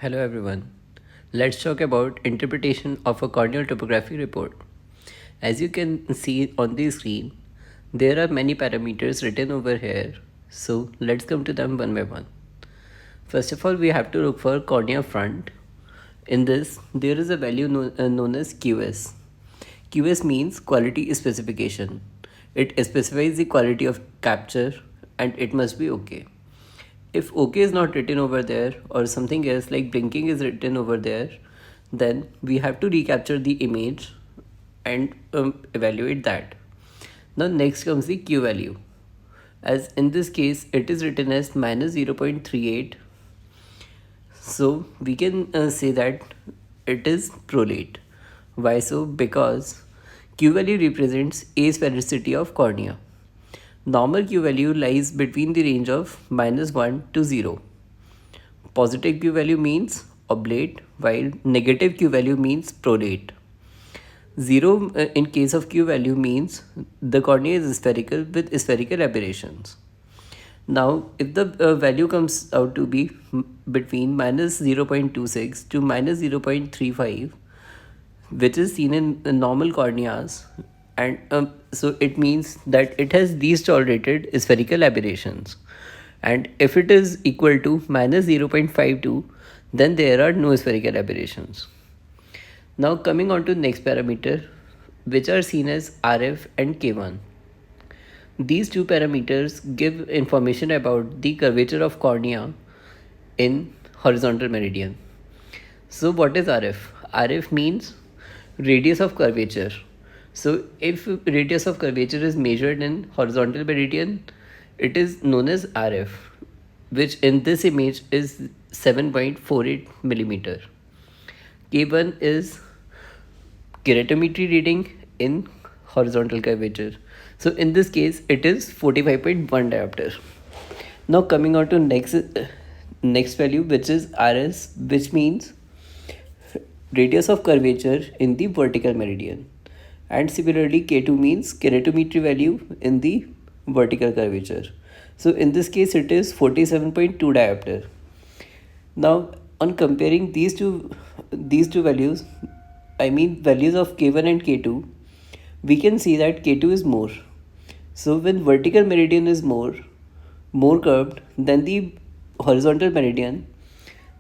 Hello everyone. Let's talk about interpretation of a corneal topography report. As you can see on the screen, there are many parameters written over here. So let's come to them one by one. First of all, we have to look for cornea front. In this, there is a value known as QS. QS means quality specification. It specifies the quality of capture and it must be okay. If OK is not written over there or something else like blinking is written over there, then we have to recapture the image and evaluate that. Now next comes the Q value. As in this case it is written as minus 0.38. So we can say that it is prolate. Why so? Because Q value represents asphericity of cornea. Normal Q value lies between the range of -1 to 0. Positive Q value means oblate, while negative Q value means prolate. 0 in case of Q value means the cornea is spherical with spherical aberrations. Now, if the value comes out to be between -0.26 to -0.35, which is seen in normal corneas, and so it means that it has least tolerated spherical aberrations. And if it is equal to -0.52, then there are no spherical aberrations. Now coming on to next parameter, which are seen as RF and K1. These two parameters give information about the curvature of cornea in horizontal meridian. So what is RF? RF means radius of curvature. So if radius of curvature is measured in horizontal meridian, it is known as RF, which in this image is 7.48 millimeter. K1 is keratometry reading in horizontal curvature. So in this case it is 45.1 diopter. Now coming on to next value, which is RS, which means radius of curvature in the vertical meridian, and similarly K2 means keratometry value in the vertical curvature. So in this case it is 47.2 diopter. Now on comparing these two values, I mean values of K1 and K2, we can see that K2 is more. So when vertical meridian is more curved than the horizontal meridian,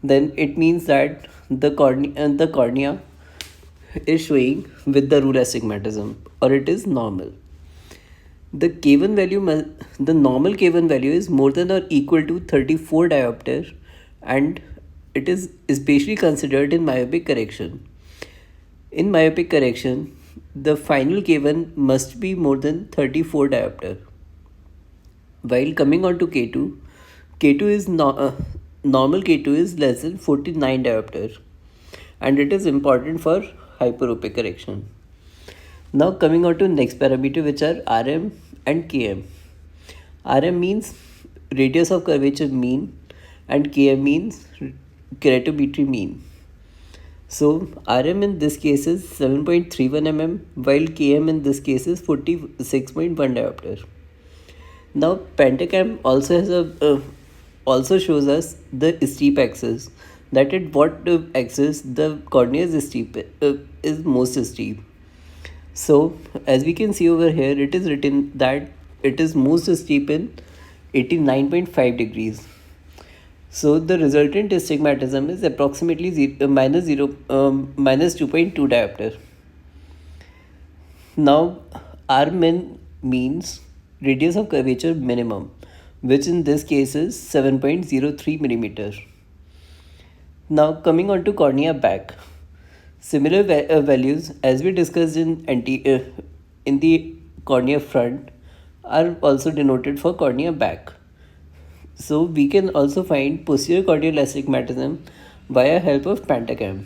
then it means that the cornea is showing with the rule astigmatism, or it is normal. The K1 value, the normal K1 value is more than or equal to 34 diopter, and it is especially considered in myopic correction. In myopic correction, the final K1 must be more than 34 diopter. While coming on to K2, K2 is normal K2 is less than 49 diopter, and it is important for hyperopic correction. Now coming on to next parameter, which are RM and KM. RM means radius of curvature mean and KM means keratometry mean. So RM in this case is 7.31 mm, while KM in this case is 46.1 diopter. Now Pentacam also has a also shows us the steep axis, that at what axis the cornea is steep is most steep. So as we can see over here, it is written that it is most steep in 89.5 degrees. So the resultant astigmatism is approximately minus 2.2 diopter. Now Rmin means radius of curvature minimum, which in this case is 7.03 millimeter. Now coming on to cornea back. Similar values as we discussed in the cornea front are also denoted for cornea back. So we can also find posterior corneal astigmatism via help of Pentacam.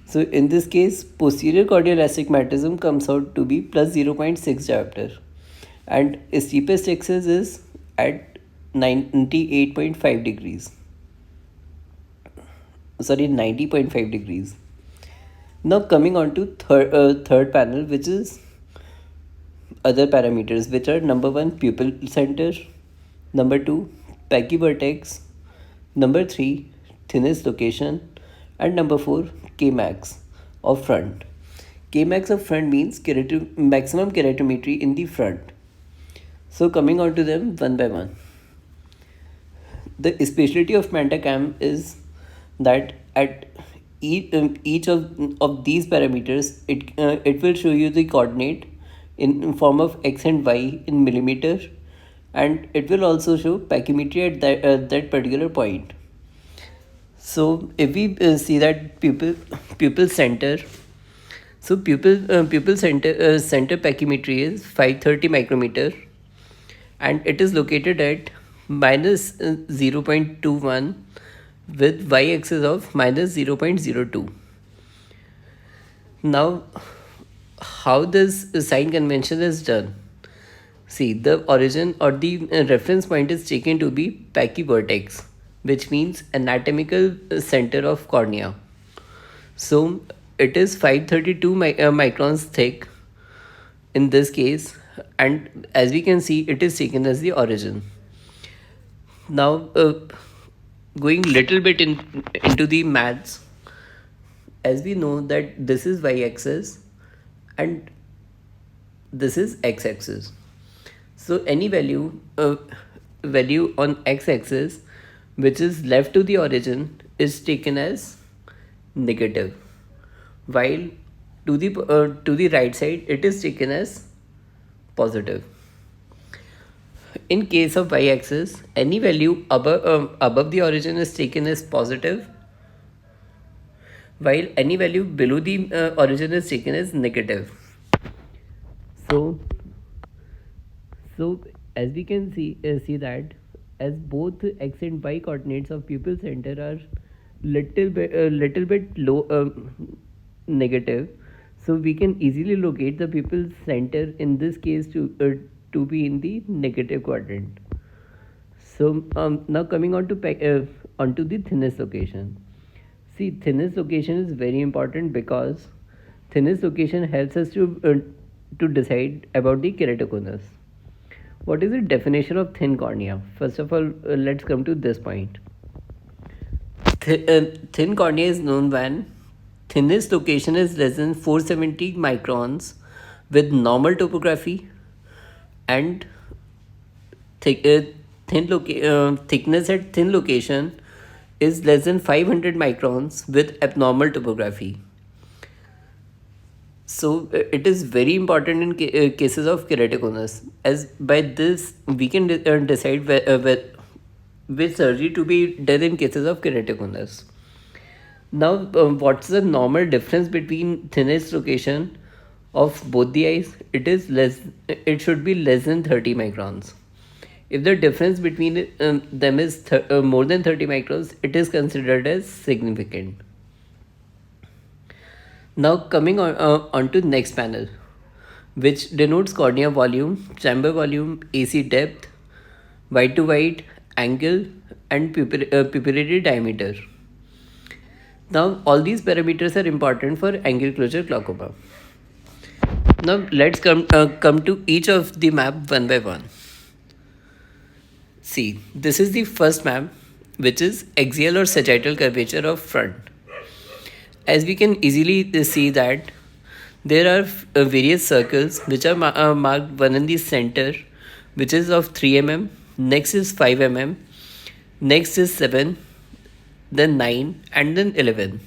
So in this case, posterior corneal astigmatism comes out to be plus 0.6 diopter, and steepest axis is at 98.5 degrees. Sorry, 90.5 degrees. Now coming on to third panel, which is other parameters, which are number 1 pupil center, number 2 pachyvertex, number 3 thinnest location, and number 4 Kmax of front. Kmax of front means maximum keratometry in the front. So coming on to them one by one. The specialty of Pentacam is that at each of these parameters, it will show you the coordinate in form of x and y in millimeter, and it will also show pachymetry at that particular point. So if we see that pupil center, so pupil center pachymetry is 530 micrometer, and it is located at minus 0.21 with y-axis of minus 0.02. Now, how this sign convention is done? See, the origin or the reference point is taken to be pachyvertex, which means anatomical center of cornea. So, it is 532 microns thick in this case, and as we can see, it is taken as the origin. Now, going little bit into the maths, as we know that this is y-axis and this is x-axis. So any value on x-axis which is left to the origin is taken as negative, while to the right side it is taken as positive. In case of y-axis, any value above the origin is taken as positive, while any value below the origin is taken as negative. So as we can see that as both x and y coordinates of pupil center are little bit low negative, so we can easily locate the pupil center in this case to be in the negative quadrant. So now coming on to onto the thinnest location. See, thinnest location is very important because thinnest location helps us to decide about the keratoconus. What is the definition of thin cornea? First of all, let's come to this point. Thin cornea is known when thinnest location is less than 470 microns with normal topography, and thickness at thin location is less than 500 microns with abnormal topography. So it is very important in cases of keratoconus, as by this we can decide which surgery to be done in cases of keratoconus. Now, what's the normal difference between thinnest location of both the eyes? It should be less than 30 microns. If the difference between them is more than 30 microns, it is considered as significant. Now coming on to next panel, which denotes cornea volume, chamber volume, AC depth, wide to wide, angle, and pupillary diameter. Now all these parameters are important for angular closure glaucoma. Now let's come to each of the map one by one. See, this is the first map, which is axial or sagittal curvature of front. As we can easily see that there are various circles which are marked, one in the center, which is of 3 mm, next is 5 mm, next is 7, then 9, and then 11.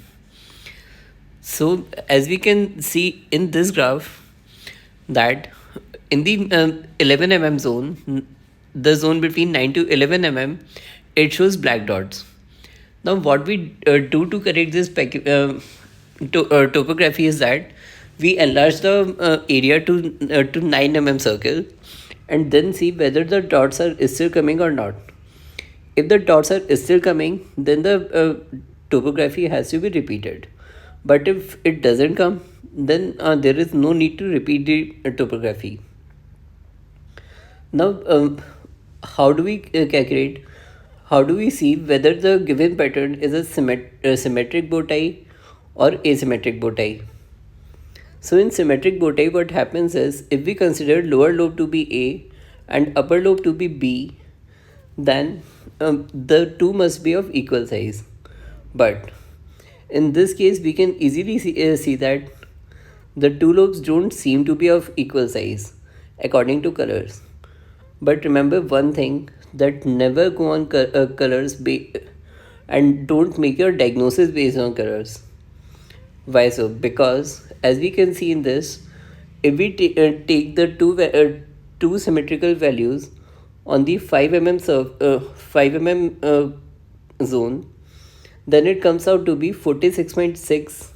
So as we can see in this graph that in the 11 mm zone, the zone between 9 to 11 mm, it shows black dots. Now what we do to correct this topography is that we enlarge the area to 9 mm circle and then see whether the dots are still coming or not. If the dots are still coming, then the topography has to be repeated. But if it doesn't come, then there is no need to repeat the topography. Now, how do we calculate? How do we see whether the given pattern is a symmetric bow tie or asymmetric bow tie? So in symmetric bow tie, what happens is, if we consider lower lobe to be A and upper lobe to be B, then the two must be of equal size. But in this case, we can easily see that the two lobes don't seem to be of equal size according to colors. But remember one thing, that never go on colors and don't make your diagnosis based on colors. Why so? Because as we can see in this, if we take the two symmetrical values on the 5 mm zone, then it comes out to be 46.6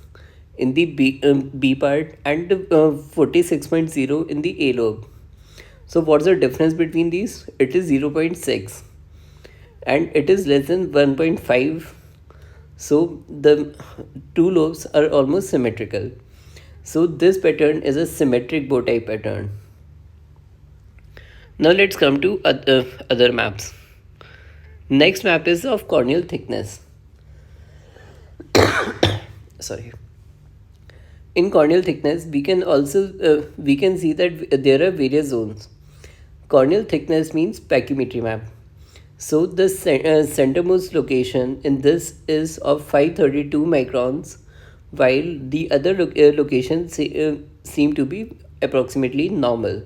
in the B part and 46.0 in the A lobe. So what's the difference between these? It is 0.6 and it is less than 1.5. So the two lobes are almost symmetrical. So this pattern is a symmetric bow tie pattern. Now let's come to other maps. Next map is of corneal thickness. Sorry. In corneal thickness, we can see that there are various zones. Corneal thickness means pachymetry map. So the centermost location in this is of 532 microns, while the other locations seem to be approximately normal.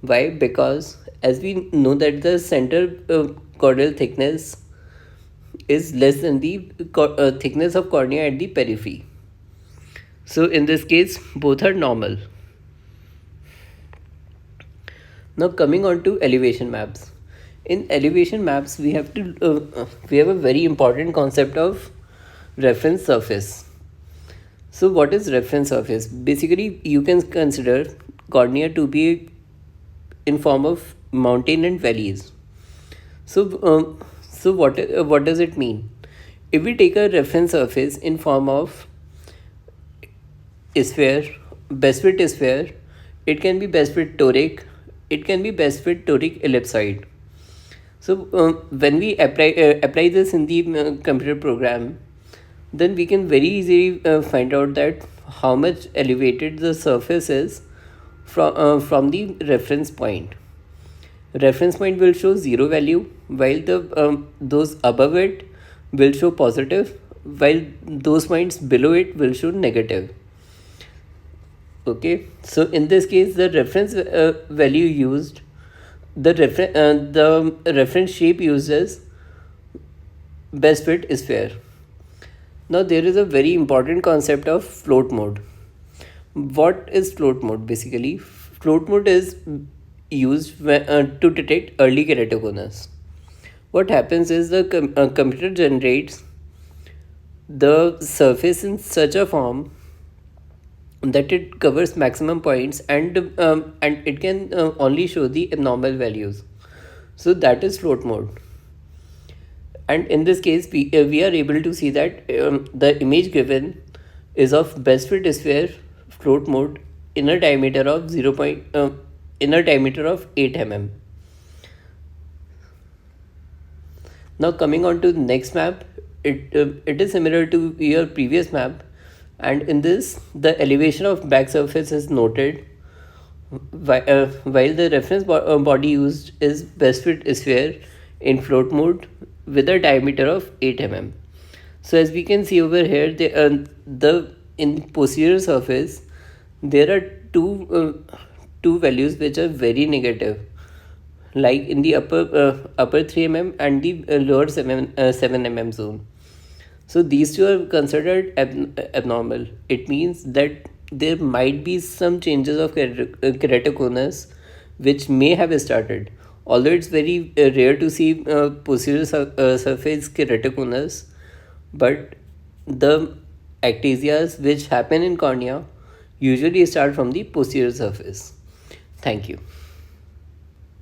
Why? Because as we know that the center corneal thickness is less than the thickness of cornea at the periphery. So in this case, both are normal. Now coming on to elevation maps. In elevation maps, we have a very important concept of reference surface. So what is reference surface? Basically, you can consider cornea to be in form of mountain and valleys. So what does it mean? If we take a reference surface in form of sphere, best fit sphere, it can be best fit toric, it can be best fit toric ellipsoid. So when we apply this in the computer program, then we can very easily find out that how much elevated the surface is from the reference point. Reference point will show 0 value, while the those above it will show positive, while those points below it will show negative. Okay, so in this case, the reference value used, the reference shape used is best fit sphere. Now there is a very important concept of float mode. What is float mode? Basically, float mode is used to detect early keratoconus. What happens is the computer generates the surface in such a form that it covers maximum points and it can only show the abnormal values. So that is float mode. And in this case, we are able to see that the image given is of best fit sphere float mode in a diameter of 8 mm. Now coming on to the next map, it is similar to your previous map, and in this the elevation of back surface is noted, while the reference body used is best fit sphere in float mode with a diameter of 8 mm. So as we can see over here, the in posterior surface there are two values which are very negative, like in the upper 3 mm and the lower 7 mm zone. So these two are considered abnormal. It means that there might be some changes of keratoconus which may have started. Although it's very rare to see posterior surface keratoconus, but the ectasias which happen in cornea usually start from the posterior surface. Thank you.